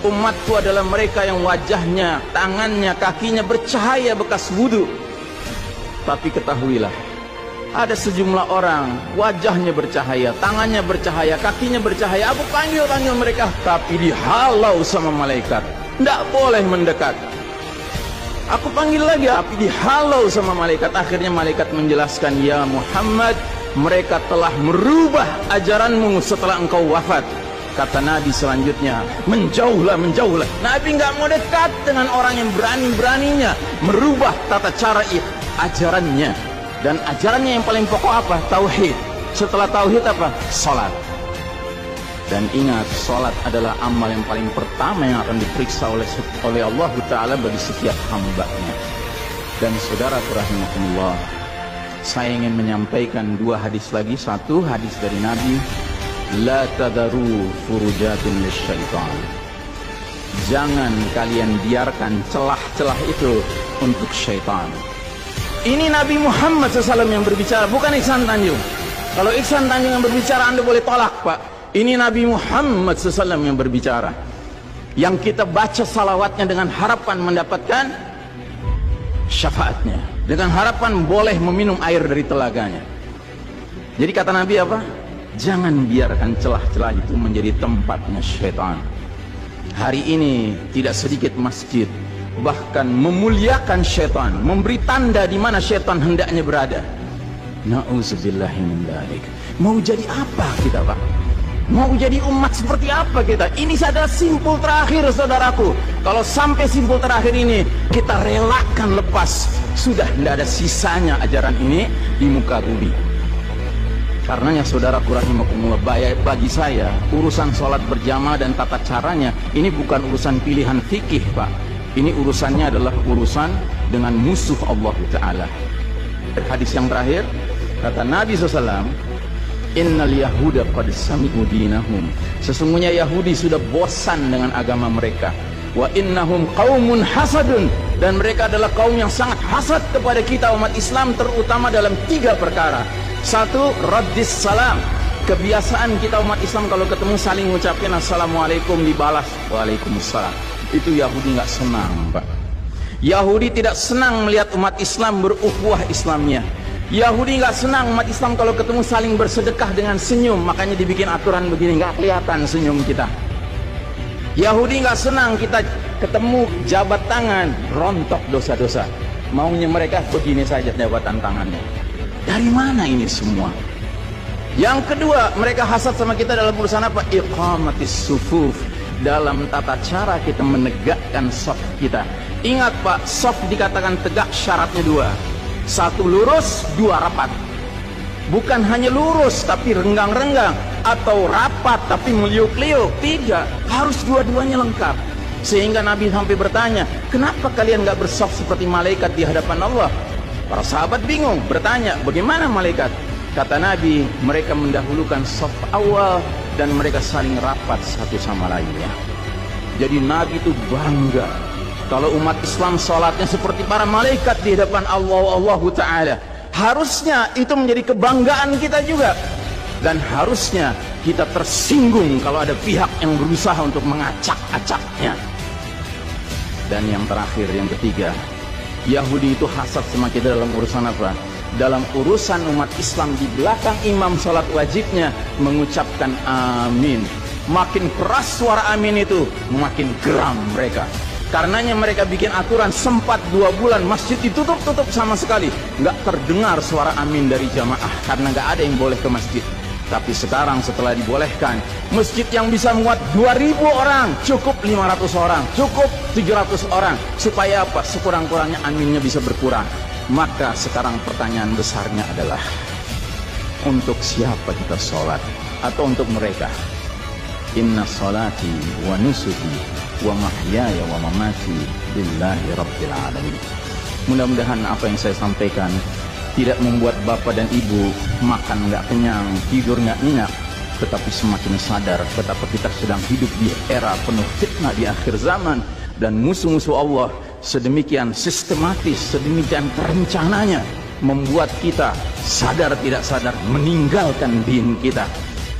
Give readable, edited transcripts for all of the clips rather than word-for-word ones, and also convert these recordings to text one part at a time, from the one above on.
Umatku adalah mereka yang wajahnya, tangannya, kakinya bercahaya bekas wudu. Tapi ketahuilah, ada sejumlah orang wajahnya bercahaya, tangannya bercahaya, kakinya bercahaya. Aku panggil mereka, tapi dihalau sama malaikat, tidak boleh mendekat. Aku panggil lagi, tapi dihalau sama malaikat. Akhirnya malaikat menjelaskan, ya Muhammad, mereka telah merubah ajaranmu setelah engkau wafat. Kata Nabi selanjutnya, menjauhlah, menjauhlah. Nabi nggak mau dekat dengan orang yang berani-beraninya merubah tata cara ajarannya. Dan ajarannya yang paling pokok apa? Tauhid. Setelah tauhid apa? Salat. Dan ingat, salat adalah amal yang paling pertama yang akan diperiksa oleh Allah Ta'ala bagi setiap hambanya. Dan saudara rahimakumullah, saya ingin menyampaikan dua hadis lagi. Satu hadis dari Nabi, la tadaru furujatin lisyaitan. Jangan kalian biarkan celah-celah itu untuk syaitan. Ini Nabi Muhammad SAW yang berbicara, bukan Iksan Tanjung. Kalau Iksan Tanjung yang berbicara, Anda boleh tolak, Pak. Ini Nabi Muhammad SAW yang berbicara, yang kita baca salawatnya dengan harapan mendapatkan syafaatnya, dengan harapan boleh meminum air dari telaganya. Jadi kata Nabi apa? Jangan biarkan celah-celah itu menjadi tempatnya syaitan. Hari ini tidak sedikit masjid bahkan memuliakan syaitan, memberi tanda di mana syaitan hendaknya berada. Na'udzubillahi min dzalik. Mau jadi apa kita, Pak? Mau jadi umat seperti apa kita? Ini adalah simpul terakhir, saudaraku. Kalau sampai simpul terakhir ini kita relakan lepas, sudah tidak ada sisanya ajaran ini di muka bumi. Karenanya saudaraku rahimakumullah, bagi saya urusan sholat berjamaah dan tata caranya ini bukan urusan pilihan fikih, Pak. Ini urusannya adalah urusan dengan musuh Allah Ta'ala. Hadis yang terakhir, kata Nabi SAW, innal yahuda qad sami'u dinahum. Sesungguhnya Yahudi sudah bosan dengan agama mereka. Wa innahum qaumun hasadun. Dan mereka adalah kaum yang sangat hasad kepada kita umat Islam, terutama dalam 3 perkara. Satu, raddis salam. Kebiasaan kita umat Islam kalau ketemu saling ngucapin assalamualaikum, dibalas waalaikumsalam. Itu Yahudi nggak senang, Pak. Yahudi tidak senang melihat umat Islam berukhuwah Islamnya. Yahudi nggak senang umat Islam kalau ketemu saling bersedekah dengan senyum. Makanya dibikin aturan begini, nggak kelihatan senyum kita. Yahudi nggak senang kita ketemu jabat tangan, rontok dosa-dosa. Maunya mereka begini saja jabatan tangannya. Dari mana ini semua? Yang kedua, mereka hasad sama kita dalam urusan apa? Iqamatis sufuf. Dalam tata cara kita menegakkan shaf kita. Ingat, Pak, shaf dikatakan tegak syaratnya 2. 1 lurus, 2 rapat. Bukan hanya lurus tapi renggang-renggang, atau rapat tapi meliuk-liuk. 3, harus dua-duanya lengkap. Sehingga Nabi sampai bertanya, kenapa kalian gak bersaf seperti malaikat di hadapan Allah? Para sahabat bingung, bertanya, bagaimana malaikat? Kata Nabi, mereka mendahulukan shaf awal dan mereka saling rapat satu sama lainnya. Jadi Nabi itu bangga kalau umat Islam sholatnya seperti para malaikat di hadapan Allah Ta'ala. Harusnya itu menjadi kebanggaan kita juga. Dan harusnya kita tersinggung kalau ada pihak yang berusaha untuk mengacak-acaknya. Dan yang terakhir, yang ketiga, Yahudi itu hasad sama kita dalam urusan apa? Dalam urusan umat Islam di belakang imam sholat wajibnya mengucapkan amin. Makin keras suara amin itu, makin geram mereka. Karenanya mereka bikin aturan, sempat 2 bulan masjid ditutup sama sekali. Nggak terdengar suara amin dari jamaah karena nggak ada yang boleh ke masjid. Tapi sekarang setelah dibolehkan, masjid yang bisa muat 2000 orang, cukup 500 orang, cukup 700 orang. Supaya apa? Sekurang-kurangnya aminnya bisa berkurang. Maka sekarang pertanyaan besarnya adalah, untuk siapa kita sholat? Atau untuk mereka? Inna sholati wa nusuki wa mahyaya wa mamati lillahi rabbil alamin. Mudah-mudahan apa yang saya sampaikan tidak membuat bapak dan ibu makan nggak kenyang, tidur nggak nyenyak, tetapi semakin sadar betapa kita sedang hidup di era penuh fitnah di akhir zaman. Dan musuh-musuh Allah sedemikian sistematis, sedemikian rencananya membuat kita sadar tidak sadar meninggalkan din kita.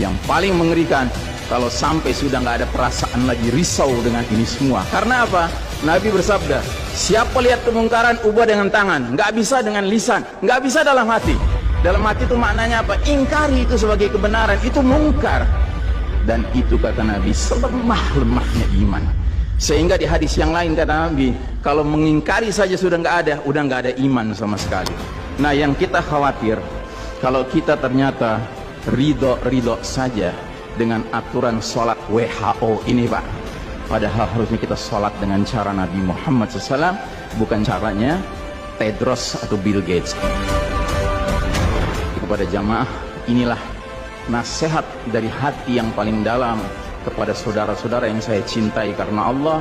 Yang paling mengerikan, kalau sampai sudah nggak ada perasaan lagi risau dengan ini semua. Karena apa? Nabi bersabda, siapa lihat kemungkaran ubah dengan tangan, nggak bisa dengan lisan, nggak bisa dalam hati. Dalam hati itu maknanya apa? Ingkari itu sebagai kebenaran, itu mungkar. Dan itu kata Nabi selemah-lemahnya iman. Sehingga di hadis yang lain kata Nabi, kalau mengingkari saja sudah nggak ada, udah nggak ada iman sama sekali. Nah, yang kita khawatir kalau kita ternyata ridho saja dengan aturan sholat WHO ini, Pak. Padahal harusnya kita sholat dengan cara Nabi Muhammad SAW, bukan caranya Tedros atau Bill Gates. Kepada jamaah, inilah nasihat dari hati yang paling dalam kepada saudara-saudara yang saya cintai karena Allah,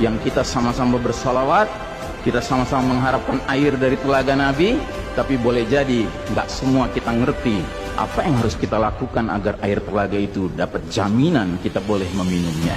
yang kita sama-sama bersalawat, kita sama-sama mengharapkan air dari telaga Nabi, tapi boleh jadi nggak semua kita ngerti apa yang harus kita lakukan agar air telaga itu dapat jaminan kita boleh meminumnya.